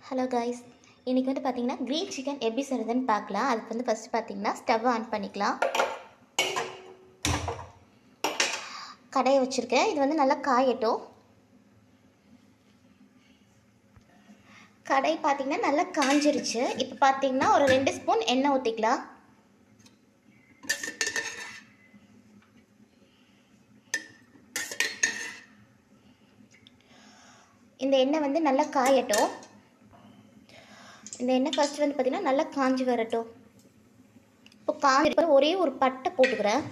Hello guys, இன்றைக்கி வந்து பார்த்திங்கன்னா க்ரீன் சிக்கன் எப்படி செய்கிறதுன்னு பார்க்கலாம். அதுக்கு வந்து ஃபஸ்ட்டு பார்த்திங்கன்னா ஸ்டவ் ஆன் பண்ணிக்கலாம். கடையை வச்சுருக்கேன். இது வந்து நல்லா காயட்டும். கடை பார்த்திங்கன்னா நல்லா காஞ்சிருச்சு. இப்போ பார்த்திங்கன்னா ஒரு 2 ஸ்பூன் எண்ணெய் ஊற்றிக்கலாம். இந்த எண்ணெய் வந்து நல்லா காயட்டும். இந்த எண்ணெய் ஃபஸ்ட்டு வந்து பார்த்திங்கன்னா நல்லா காஞ்சி வரட்டும். இப்போ காஞ்சி ஒரே ஒரு பட்டை போட்டுக்கிறேன்.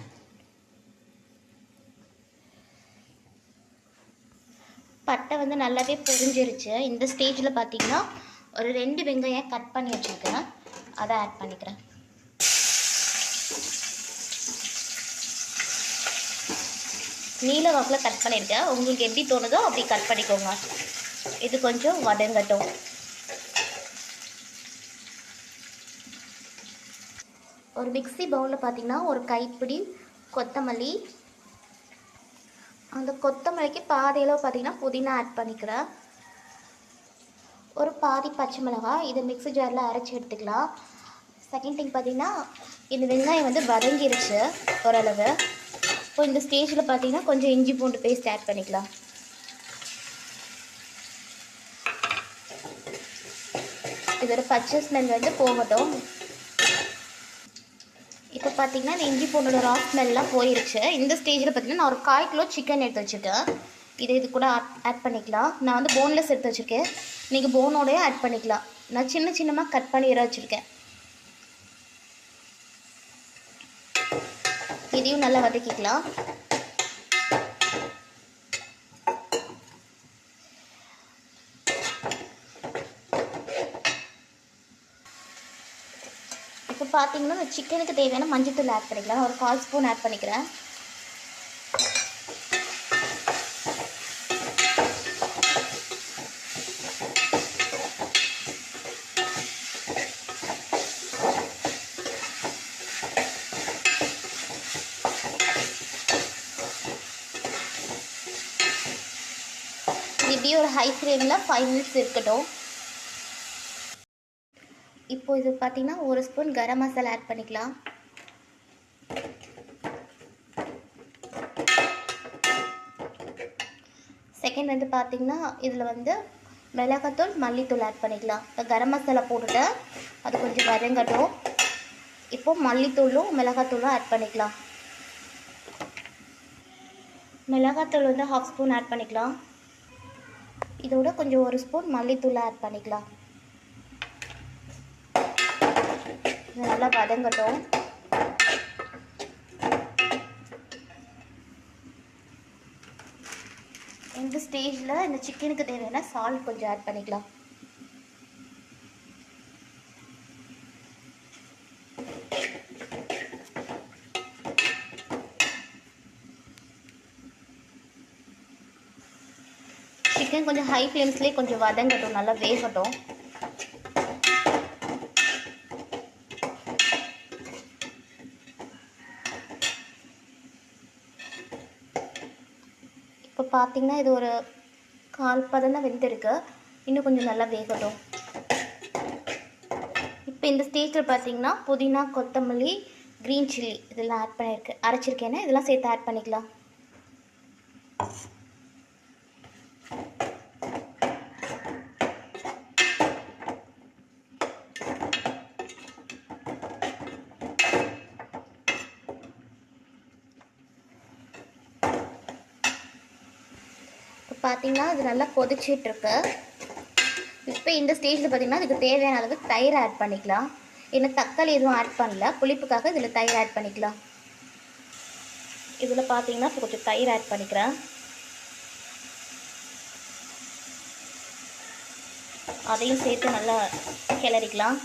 பட்டை வந்து நல்லாவே பொரிஞ்சிருச்சு. இந்த ஸ்டேஜில் பார்த்திங்கன்னா ஒரு 2 வெங்காயம் கட் பண்ணி வச்சுருக்கேன், அதை ஆட் பண்ணிக்கிறேன். நீல வாக்கில் கட் பண்ணியிருக்கேன். உங்களுக்கு எப்படி தோணுதோ அப்படி கட் பண்ணிக்கோங்க. இது கொஞ்சம் வதங்கட்டும். ஒரு மிக்ஸி பவுலில் பார்த்திங்கன்னா ஒரு கைப்பிடி கொத்தமல்லி, அந்த கொத்தமல்லிக்கு பாதியளவு பார்த்திங்கன்னா புதினா ஆட் பண்ணிக்கிறேன். ஒரு பாதி பச்சை மிளகாய், இதை மிக்ஸி ஜாரில் அரைச்சி எடுத்துக்கலாம். செகண்ட் திங் பார்த்திங்கன்னா இந்த வெங்காயம் வந்து வதங்கிருச்சு ஓரளவு. இப்போ இந்த ஸ்டேஜில் பார்த்திங்கன்னா கொஞ்சம் இஞ்சி பூண்டு பேஸ்ட் ஆட் பண்ணிக்கலாம். இதோட பச்சை ஸ்மெல் வந்து போகட்டும். இப்போ பார்த்திங்கன்னா இந்த இஞ்சி பூண்டோட ரா ஸ்மெல்லாம் போயிருச்சு. இந்த ஸ்டேஜில் பார்த்திங்கன்னா நான் ஒரு 1/4 கிலோ சிக்கன் எடுத்து வச்சுருக்கேன். இது கூட ஆட் பண்ணிக்கலாம். நான் வந்து போன்லெஸ் எடுத்து வச்சுருக்கேன். நீங்கள் போனோடய ஆட் பண்ணிக்கலாம். நான் சின்னமாக கட் பண்ணி வச்சுருக்கேன். இதையும் நல்லா வதக்கிக்கலாம். இப்போ பார்த்தீங்கன்னா இந்த சிக்கனுக்கு தேவையான மஞ்சத்தூள் ஆட் பண்ணிக்கலாம். நான் ஒரு 1/4 ஸ்பூன் ஆட் பண்ணிக்கிறேன். இப்படியே ஒரு ஹை ஃப்ளேமில் 5 மினிட்ஸ் இருக்கட்டும். இப்போ இது பார்த்திங்கன்னா ஒரு ஸ்பூன் கரம் மசாலா ஆட் பண்ணிக்கலாம். செகண்ட் வந்து பார்த்திங்கன்னா இதில் வந்து மிளகாத்தூள் மல்லித்தூள் ஆட் பண்ணிக்கலாம். இப்போ கரம் மசாலா போட்டுட்டு அது கொஞ்சம் வதங்கட்டும். இப்போது மல்லித்தூளும் மிளகாத்தூளும் ஆட் பண்ணிக்கலாம். மிளகாத்தூள் வந்து 1/2 ஸ்பூன் ஆட் பண்ணிக்கலாம். இதோட கொஞ்சம் 1 ஸ்பூன் மல்லித்தூள் ஆட் பண்ணிக்கலாம். இது நல்லா வதங்கட்டும். இந்த ஸ்டேஜில் இந்த சிக்கனுக்கு தேவையான சால்ட் கொஞ்சம் ஆட் பண்ணிக்கலாம். சிக்கன் கொஞ்சம் ஹை ஃப்ளேம்ஸ்லேயே கொஞ்சம் வதங்கட்டும், நல்லா வேகட்டும். இப்போ பார்த்திங்கன்னா இது ஒரு 1/4 பதம் தான் வெந்திருக்கு. இன்னும் கொஞ்சம் நல்லா வேகட்டும். இப்போ இந்த ஸ்டேஜில் பார்த்திங்கன்னா புதினா, கொத்தமல்லி, க்ரீன் சில்லி இதெல்லாம் ஆட் பண்ணியிருக்கேன், அரைச்சிருக்கேன்னு இதெல்லாம் சேர்த்து ஆட் பண்ணிக்கலாம். பார்த்திங்கன்னா இது நல்லா கொதிச்சிட்ருக்கு. இப்போ இந்த ஸ்டேஜில் பார்த்திங்கன்னா இதுக்கு தேவையான அளவு தயிர் ஆட் பண்ணிக்கலாம். இன்னும் தக்காளி எதுவும் ஆட் பண்ணல, புளிப்புக்காக இதில் தயிர் ஆட் பண்ணிக்கலாம். இதில் பார்த்திங்கன்னா இப்போ கொஞ்சம் தயிர் ஆட் பண்ணிக்கிறேன். அதையும் சேர்த்து நல்லா கிளறிக்கலாம்.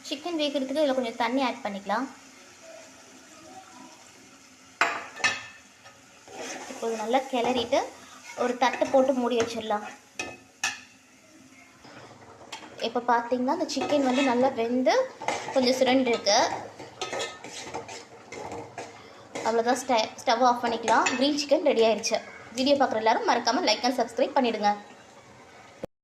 சிக்கன் வேகிறதுக்கு இதில் கொஞ்சம் தண்ணி ஆட் பண்ணிக்கலாம். இப்போ நல்லா கிளறிட்டு ஒரு தட்டை போட்டு மூடி வச்சிடலாம். இப்போ பார்த்தீங்கன்னா அந்த சிக்கன் வந்து நல்லா வெந்து கொஞ்சம் சுரண்டிருக்கு. அவ்வளோதான், ஸ்டவ் ஆஃப் பண்ணிக்கலாம். க்ரீன் சிக்கன் ரெடி ஆயிடுச்சு. வீடியோ பார்க்குற எல்லாரும் மறக்காமல் லைக் அண்ட் சப்ஸ்கிரைப் பண்ணிவிடுங்க.